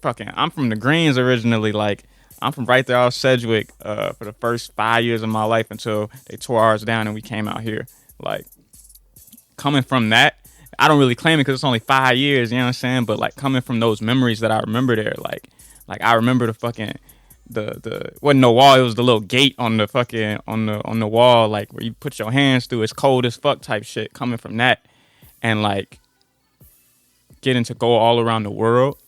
fucking, I'm from the Greens originally, like I'm from right there off Sedgwick for the first 5 years of my life until they tore ours down and we came out here. Like, coming from that, I don't really claim it because it's only 5 years, you know what I'm saying? But like, coming from those memories that I remember there, like I remember the fucking the wasn't no wall, it was the little gate on the fucking on the wall, like where you put your hands through. It's cold as fuck type shit. Coming from that, and like getting to go all around the world,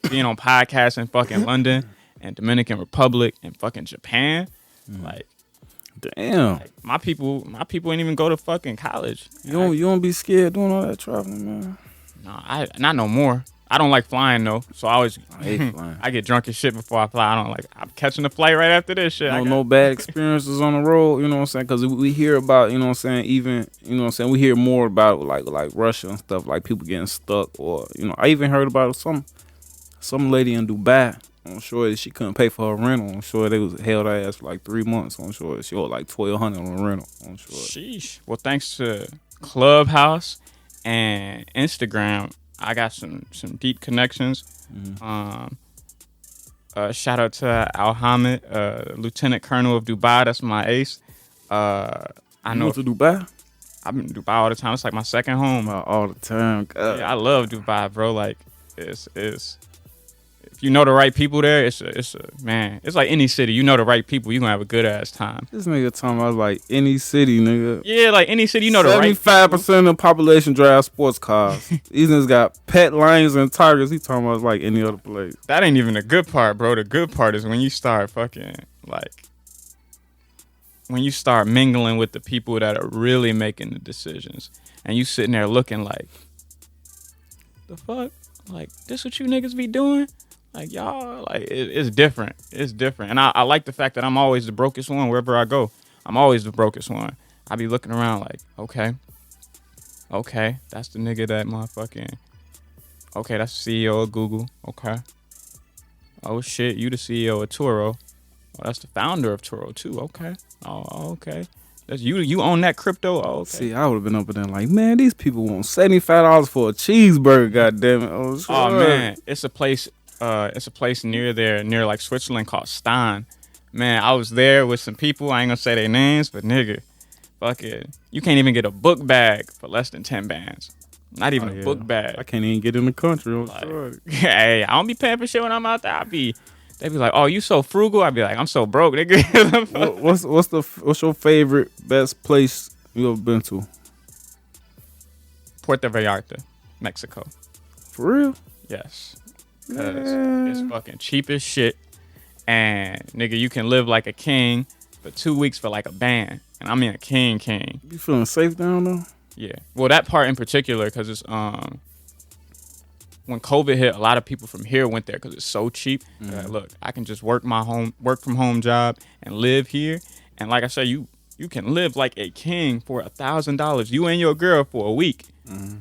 being on podcasts in fucking London and Dominican Republic and fucking Japan, like. Damn. Like, my people ain't even go to fucking college. You don't be scared doing all that traveling, man? No, not no more. I don't like flying though, so I always I hate flying. I get drunk as shit before I fly. I don't like. I'm catching the flight right after this shit. No bad experiences on the road, you know what I'm saying? Because we hear about, you know what I'm saying, even, you know what I'm saying, we hear more about like Russia and stuff, like people getting stuck, or, you know, I even heard about some lady in Dubai. I'm sure that she couldn't pay for her rental. I'm sure they was held her ass for like 3 months. I'm sure she owed like $1,200 on rental. I'm sure. Sheesh. Well, thanks to Clubhouse and Instagram, I got some deep connections. Shout out to Al Hamid, Lieutenant Colonel of Dubai. That's my ace. I You know went to Dubai? I've been in Dubai all the time. It's like my second home. All the time. God. Yeah, I love Dubai, bro. Like, it's if you know the right people there, it's a man. It's like any city. You know the right people, you gonna have a good ass time. This nigga talking about like any city, nigga. Yeah, like any city, you know the right. 75% of the population drive sports cars. These niggas got pet lions and tigers. He talking about like any other place. That ain't even the good part, bro. The good part is when you start fucking like when you start mingling with the people that are really making the decisions, and you sitting there looking like, the fuck, like this what you niggas be doing? Like y'all, like it's different. It's different, and I like the fact that I'm always the brokest one wherever I go. I'm always the brokest one. I be looking around like, okay, that's the nigga that motherfucking, okay, that's the CEO of Google. Okay, oh shit, you the CEO of Turo. Oh, that's the founder of Turo too. Okay, oh okay, that's you. You own that crypto. Oh, okay. See, I would have been up there like, man, these people want $75 for a cheeseburger. Goddamn it! Oh, sure. Oh man, it's a place. It's a place near there, near like Switzerland, called Stein. Man, I was there with some people. I ain't gonna say their names, but nigga, fuck it. You can't even get a book bag for less than 10 bands. Not even a book bag. I can't even get in the country. I'm Like, sorry. hey, I don't be paying for shit when I'm out there. They be like, oh, you so frugal. I be like, I'm so broke, nigga. What's your favorite best place you ever been to? Puerto Vallarta, Mexico. For real? Yes. Cause it's fucking cheap as shit, and nigga, you can live like a king for 2 weeks for like a band, and I mean a king. You feeling safe down there? Yeah. Well, that part in particular, cause it's when COVID hit, a lot of people from here went there because it's so cheap. Look, I can just work from home job and live here, and like I said, you can live like a king for $1,000. You and your girl for a week.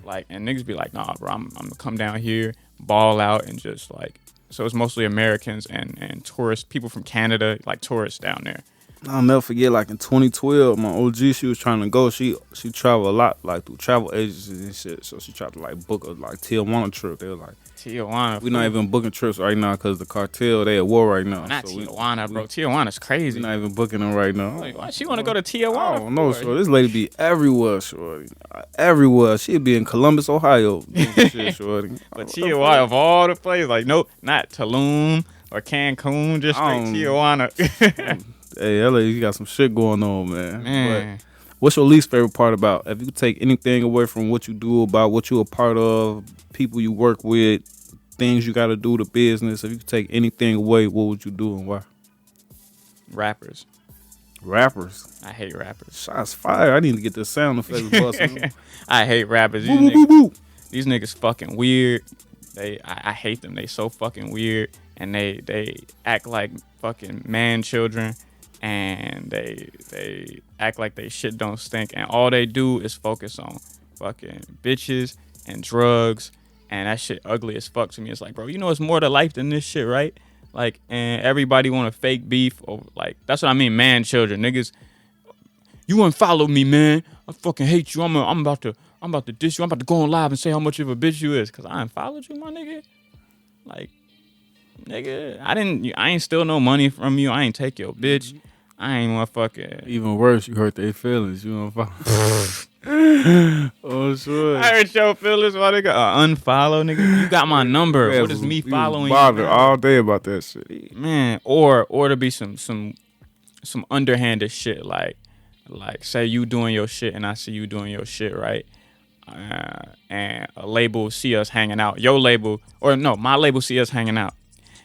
Like, and niggas be like, nah, bro, I'm gonna come down here, ball out, and just like, so it's mostly Americans and tourists, people from Canada, like tourists down there. I'll never forget, like in 2012, my OG, she was trying to go. She traveled a lot, like through travel agencies and shit. So she tried to like book a like Tijuana trip. They were like, Tijuana. we're not even booking trips right now because the cartel, they at war right now. Not so Tijuana, bro. Tijuana's crazy. We're not even booking them right now. Like, why she want to go to Tijuana? I don't know, shorty. This lady be everywhere, shorty. Everywhere. She'd be in Columbus, Ohio. Doing shit, shorty. But Tijuana, of all the places, like, nope, not Tulum or Cancun, just straight Tijuana. Hey, LA, you got some shit going on, man. Man. But what's your least favorite part about? If you could take anything away from what you do, about what you're a part of, people you work with, things you got to do to business, if you could take anything away, what would you do and why? Rappers. Rappers. I hate rappers. Shots fired. I need to get the sound effects busting. I hate rappers. Boo, boo, boo. These niggas fucking weird. I hate them. They so fucking weird, and they act like fucking man children, and they act like they shit don't stink, and all they do is focus on fucking bitches and drugs, and that shit ugly as fuck to me. It's like, bro, you know it's more to life than this shit, right? Like, and everybody want to fake beef over, like, that's what I mean, man children. Niggas, you wouldn't follow me, man. I fucking hate you. I'm about to diss you. I'm about to go on live and say how much of a bitch you is, cause I ain't followed you, my nigga. Like, nigga, I ain't steal no money from you. I ain't take your bitch. I ain't motherfucking. Even worse, you hurt their feelings. You know what Oh, sure. I hurt your feelings, my nigga. Unfollow, nigga. You got my number. Yeah, what is me following you? Bother all day about that shit, man. Or to be some underhanded shit, like say you doing your shit and I see you doing your shit, right? And a label see us hanging out. Your label, or no, my label see us hanging out,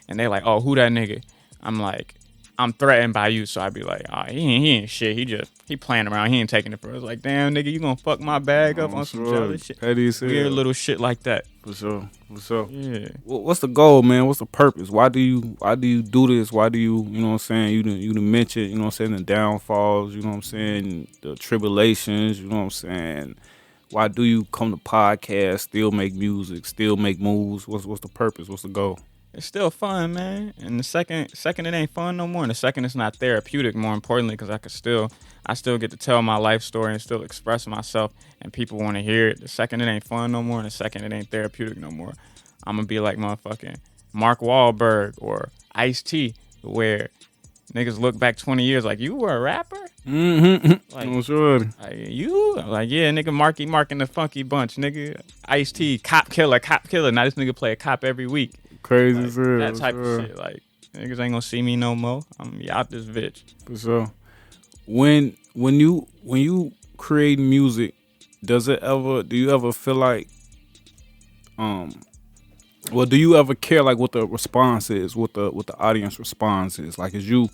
and they like, oh, who that nigga? I'm like, I'm threatened by you, so I'd be like, oh, he ain't shit. He playing around. He ain't taking it for us. Like, damn, nigga, you gonna fuck my bag up I'm on some sure. jealous shit? Petty as Weird hell. little shit like that. For sure. For sure. Yeah. What's the goal, man? What's the purpose? Why do you do this? Why do you know what I'm saying? You done mention, you know what I'm saying, the downfalls, you know what I'm saying, the tribulations, you know what I'm saying? Why do you come to podcast, still make music, still make moves? What's the purpose? What's the goal? It's still fun, man. And the second it ain't fun no more. And the second it's not therapeutic, more importantly, because I still get to tell my life story and still express myself, and people want to hear it. The second it ain't fun no more, and the second it ain't therapeutic no more, I'm gonna be like motherfucking Mark Wahlberg or Ice-T, where niggas look back 20 years like, you were a rapper? Mm-hmm. Like, I'm sure. you? Like, yeah, nigga, Marky Mark and the Funky Bunch, nigga. Ice-T, cop killer. Now this nigga play a cop every week. Crazy Like, as hell. that type of shit. Like, niggas ain't gonna see me no more. I'm gonna be out this bitch. For sure. When you create music, do you ever feel like do you ever care like what the response is, what the audience response is? Like, is you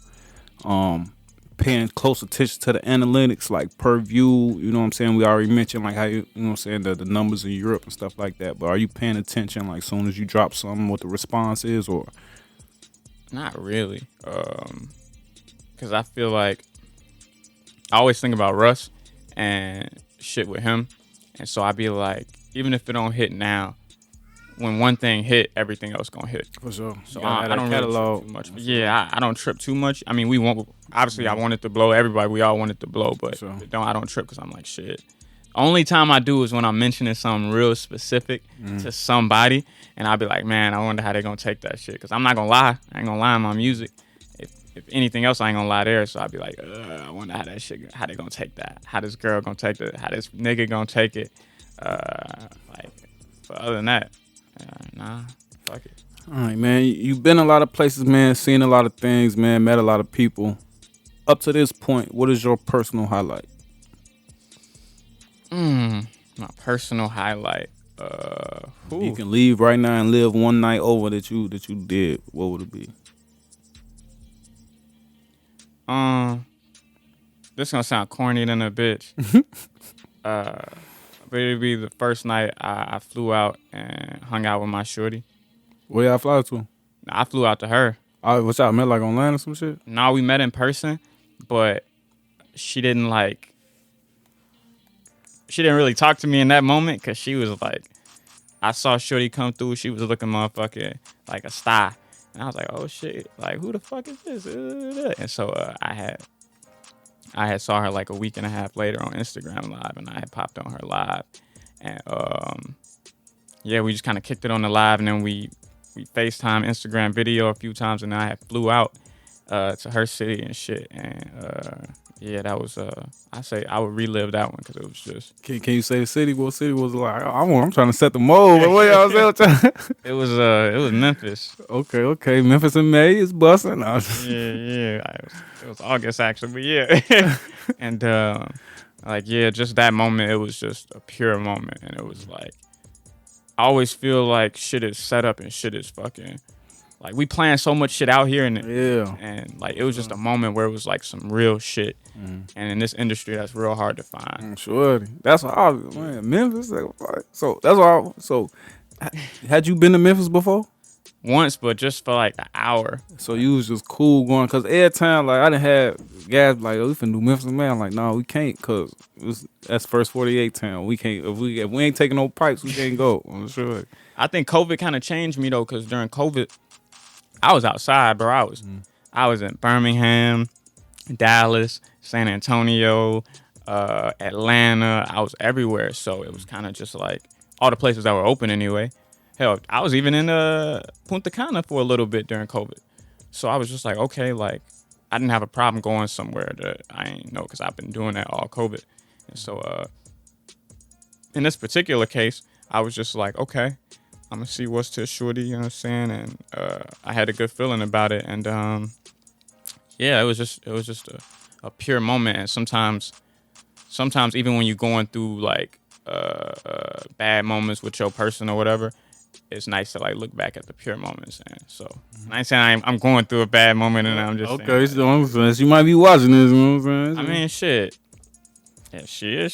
paying close attention to the analytics, like per view, you know what I'm saying? We already mentioned like how you know what I'm saying, the numbers in Europe and stuff like that. But are you paying attention like soon as you drop something what the response is, or Not really. Cause I feel like I always think about Russ and shit with him. And so I be like, even if it don't hit now, when one thing hit, everything else gonna hit. for sure? So You gotta I have don't that really catalog. trip too much. Yeah, I don't trip too much. I mean, obviously I want it to blow. Everybody, we all want it to blow, but Sure. I don't trip because I'm like, shit. Only time I do is when I'm mentioning something real specific to somebody, and I'll be like, man, I wonder how they gonna take that shit. Because I'm not gonna lie, I ain't gonna lie in my music. If anything else, I ain't gonna lie there. So I'll be like, I wonder how they gonna take that. How this girl gonna take it? How this nigga gonna take it? Like, but other than that, nah, fuck it. All right, man. You've been a lot of places, man. Seen a lot of things, man. Met a lot of people. Up to this point, what is your personal highlight? My personal highlight. If you can leave right now and live one night over that you did, what would it be? This gonna sound corny than a bitch. But it'd be the first night I flew out and hung out with my shorty. Where y'all fly to? I flew out to her. What y'all met like online or some shit? No, we met in person, but she didn't really talk to me in that moment because she was like, I saw shorty come through. She was looking motherfucking like a star. And I was like, oh shit, like who the fuck is this? And so I had saw her like a week and a half later on Instagram Live, and I had popped on her live, and yeah, we just kind of kicked it on the live, and then we FaceTime, Instagram video a few times, and then I had flew out to her city and shit, and yeah, that was I say I would relive that one because it was just. Can you say the city? What city was it like? I'm trying to set the mold. But what y'all say? It was Memphis. Okay. Memphis in May is busting. Yeah. It was August actually, but yeah, and like yeah, just that moment, it was just a pure moment, and it was like I always feel like shit is set up and shit is fucking. Like we plan so much shit out here, and like it was just a moment where it was like some real shit, and in this industry that's real hard to find. I'm sure. That's all, man. Memphis. So that's all. So, had you been to Memphis before? Once, but just for like an hour. So you was just cool going, cause every time like I done had guys like, oh, we finna do Memphis, man. I'm like, no, we can't, cause that's first 48 town. We can't if we ain't taking no pipes, we can't go. I'm sure. I think COVID kind of changed me though, cause during COVID, I was outside, bro. I was in Birmingham, Dallas, San Antonio, Atlanta. I was everywhere, so it was kind of just like all the places that were open anyway. Hell, I was even in Punta Cana for a little bit during COVID. So I was just like, okay, like I didn't have a problem going somewhere that I ain't know because I've been doing that all COVID. And so in this particular case, I was just like, okay, I'm gonna see what's to shorty, you know what I'm saying? And I had a good feeling about it. And yeah, it was just a pure moment. And sometimes even when you're going through like bad moments with your person or whatever, it's nice to like look back at the pure moments. And so I ain't saying I'm going through a bad moment, and I'm just saying Okay, like, so I'm saying she might be watching this. You know what I'm I saying? mean, shit. Yeah, shit.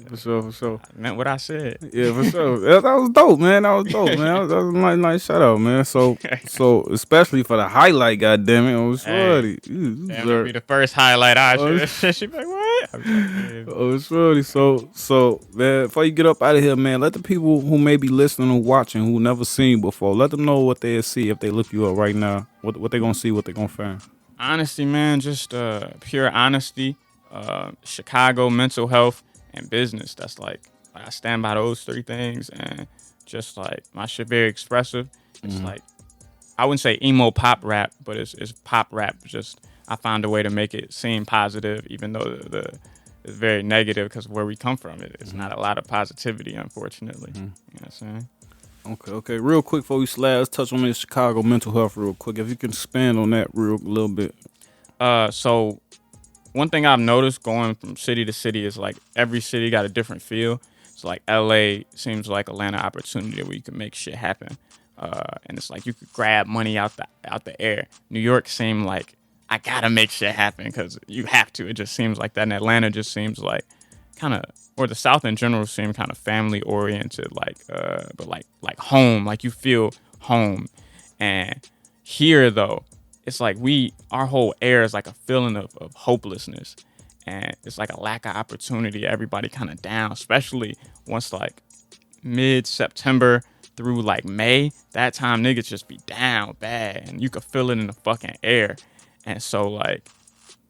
For sure, for sure. I meant what I said. Yeah, for sure. That was dope, man. That was dope, man. That was a nice shout out, man. So especially for the highlight, goddamn it, oh Hey, shorty, you damn, it'll be deserve. the first highlight I Oh, should. She be like, what? I be like, yeah. oh, shorty. So, man, before you get up out of here, man, let the people who may be listening or watching who never seen you before, let them know what they'll see if they look you up right now. What they gonna see, what they gonna find. Honesty, man, just pure honesty. Chicago mental health and business. That's like I stand by those three things, and just like my shit very expressive. It's like I wouldn't say emo pop rap, but it's pop rap. Just I found a way to make it seem positive, even though the it's very negative because where we come from, it's not a lot of positivity, unfortunately. You know what I'm saying? Okay. Real quick before we slide, let's touch on this Chicago mental health real quick. If you can expand on that real little bit. So one thing I've noticed going from city to city is like every city got a different feel. So like LA seems like a land of opportunity where you can make shit happen. And it's like you could grab money out the air. New York seemed like I gotta make shit happen because you have to. It just seems like that. And Atlanta just seems like kind of, or the South in general seem kind of family oriented, but like home, like you feel home. And here though, it's like our whole air is like a feeling of hopelessness, and it's like a lack of opportunity. Everybody kind of down, especially once like mid-September through like May. That time niggas just be down bad, and you could feel it in the fucking air. And so like,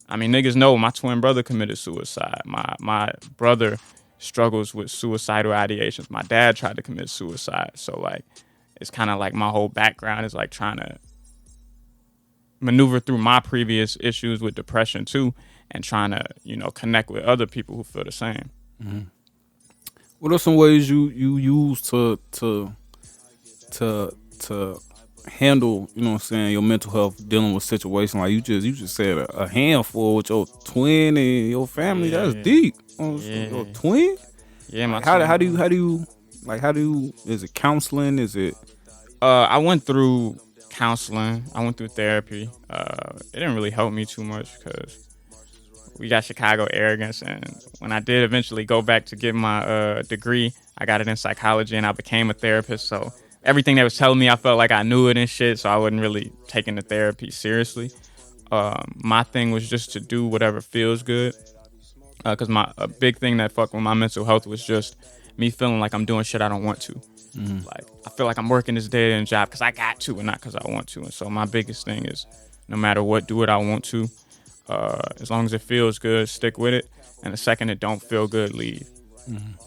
I mean, niggas know my twin brother committed suicide. My brother struggles with suicidal ideations. My dad tried to commit suicide. So like, it's kind of like my whole background is like trying to maneuver through my previous issues with depression too, and trying to connect with other people who feel the same. What are some ways you use to handle, you know what I'm saying, your mental health dealing with situations like you just said a handful with your twin and your family? That's Yeah. deep. Yeah. Your twin? Yeah, my Like, how do twin. you is it counseling? Is it I went through counseling. I went through therapy. It didn't really help me too much because we got Chicago arrogance, and when I did eventually go back to get my degree, I got it in psychology, and I became a therapist. So everything they was telling me, I felt like I knew it and shit. So I wasn't really taking the therapy seriously. My thing was just to do whatever feels good. Because a big thing that fucked with my mental health was just me feeling like I'm doing shit I don't want to. Like I feel like I'm working this dead end job because I got to and not because I want to. And so my biggest thing is, no matter what, do what I want to. As long as it feels good, stick with it. And the second it don't feel good, leave.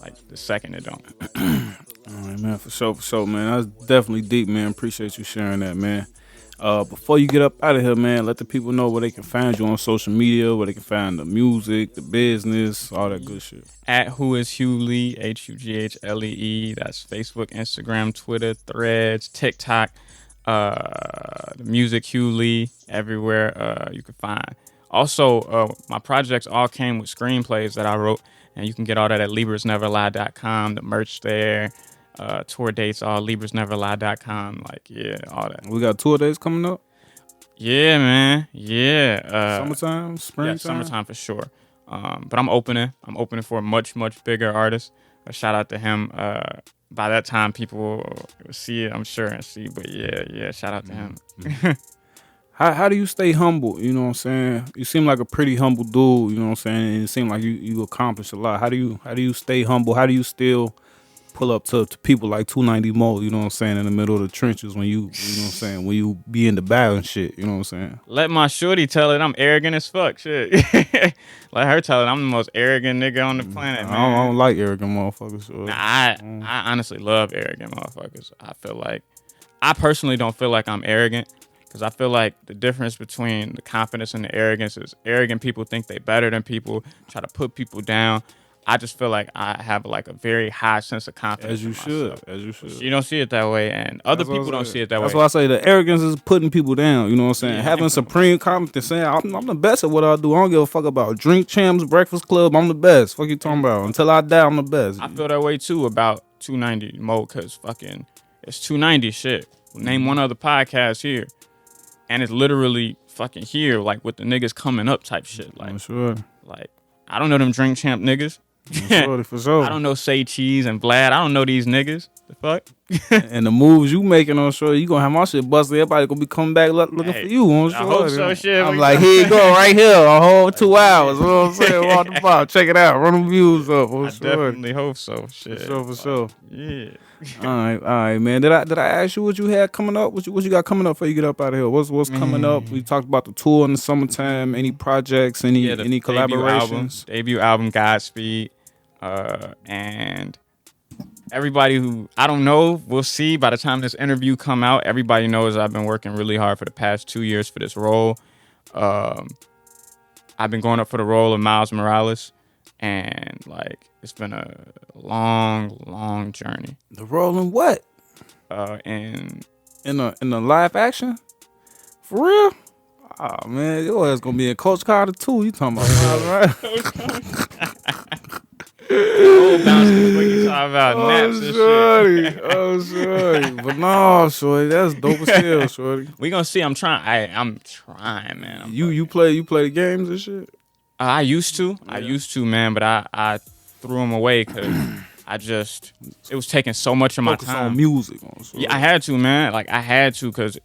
Like the second it don't. all right, man, for sure, man. That's definitely deep, man. Appreciate you sharing that, man. Before you get up out of here, man, let the people know where they can find you on social media, where they can find the music, the business, all that good shit. At Who is Hugh Lee, HUGHLEE. That's Facebook, Instagram, Twitter, Threads, TikTok. The music Hugh Lee everywhere you can find. Also, my projects all came with screenplays that I wrote, and you can get all that at LibrasNeverLie.com. The merch there, tour dates, all LibrasNeverLie.com. Like, yeah, all that. We got tour days coming up. Yeah, man. Yeah. Summertime, springtime. Yeah, summertime for sure. But I'm opening. For a much, much bigger artist. A shout out to him. By that time, people will see it, I'm sure, and see. But yeah, shout out to him. How do you stay humble? You know what I'm saying? You seem like a pretty humble dude. You know what I'm saying? And it seems like you accomplish a lot. How do you stay humble? How do you still pull up to people like 290 Mo? You know what I'm saying? In the middle of the trenches when you know what I'm saying? When you be in the battle and shit. You know what I'm saying? Let my shorty tell it I'm arrogant as fuck. Shit. Let her tell it I'm the most arrogant nigga on the planet, man. I don't like arrogant motherfuckers. So. Nah, I honestly love arrogant motherfuckers. I personally don't feel like I'm arrogant. Because I feel like the difference between the confidence and the arrogance is arrogant people think they better than people, try to put people down. I just feel like I have like a very high sense of confidence. As you should. You don't see it that way, and other people don't see it that way. That's why I say the arrogance is putting people down. You know what I'm saying? Yeah. Having supreme confidence, saying I'm the best at what I do. I don't give a fuck about Drink Champs, Breakfast Club. I'm the best. Fuck you talking about? Until I die, I'm the best. I feel that way too about 290 Mo, because fucking It's 290 shit. Name one other podcast here. And it's literally fucking here, like with the niggas coming up type shit. Like, For sure. like I don't know them Drink Champ niggas. For sure. I don't know Say Cheese and Vlad. I don't know these niggas. The fuck? And the moves you making on sure, you gonna have my shit busted. Everybody gonna be coming back looking for you on sure. I hope so, shit. I'm like, here you go, right here, a whole 2 hours. You know what I'm saying? Walk the bar, check it out, run the views up. I definitely hope so. Shit. For sure. Yeah. All right, man. Did I ask you what you had coming up? What you got coming up before you get up out of here? What's coming up? We talked about the tour in the summertime. Any projects? Any collaborations? Debut album, Godspeed, and everybody who I don't know, we'll see. By the time this interview come out, everybody knows I've been working really hard for the past 2 years for this role. I've been going up for the role of Miles Morales, and like it's been a long journey. The role in what? In the live action? For real? Oh man, your ass gonna be in Coach Carter too. You talking about Miles, right? Old bouncing boogie talking about naps and shit. Oh shorty. But no, shorty, that's dope as hell, shorty. We gonna see. I'm trying, man. You play the games and shit? I used to, man, but I threw them away because it was taking so much of my Focus time. on music. Yeah, I had to, man. Like I had to because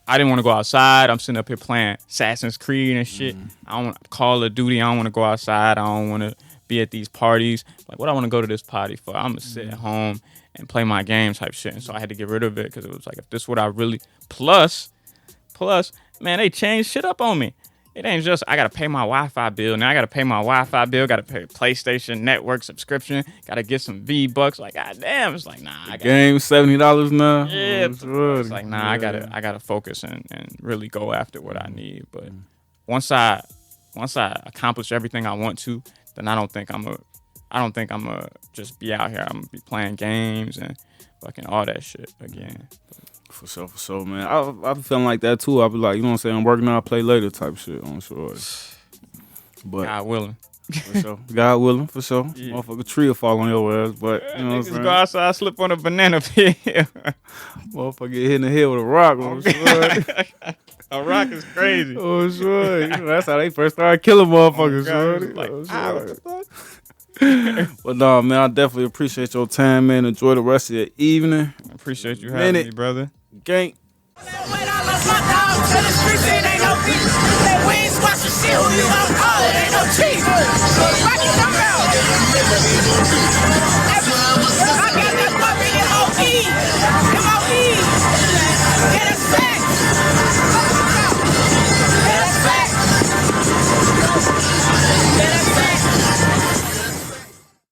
I didn't want to go outside. I'm sitting up here playing Assassin's Creed and shit. I don't want Call of Duty. I don't want to go outside. I don't want to be at these parties. Like, what I want to go to this party for? I'm gonna sit at home and play my game type shit. And so I had to get rid of it because it was like, if this is what I really plus, man, they changed shit up on me. It ain't just I gotta pay my Wi-Fi bill. Now I gotta pay my Wi-Fi bill. Gotta pay PlayStation Network subscription. Gotta get some V-Bucks. Like, goddamn, it's like, nah. I gotta, game $70 now. yeah, it's like, nah. Yeah. I gotta focus and really go after what I need. But once I accomplish everything I want to, then I don't think I'm a just be out here. I'm gonna be playing games and fucking all that shit again. For sure, man. I be feeling like that too. I be like, you know what I'm saying, I'm working out, play later type shit on sure. But God willing. For sure. God willing, for sure. Yeah. Motherfucker tree will fall on your ass, but you know what I'm saying? Go outside, slip on a banana peel. Motherfucker get hit in the head with a rock on sure. A rock is crazy. Oh sure. You know, that's how they first started killing motherfuckers, sure. Like, what the fuck? But no, man, I definitely appreciate your time, man. Enjoy the rest of your evening. I appreciate you having me, brother. Gang.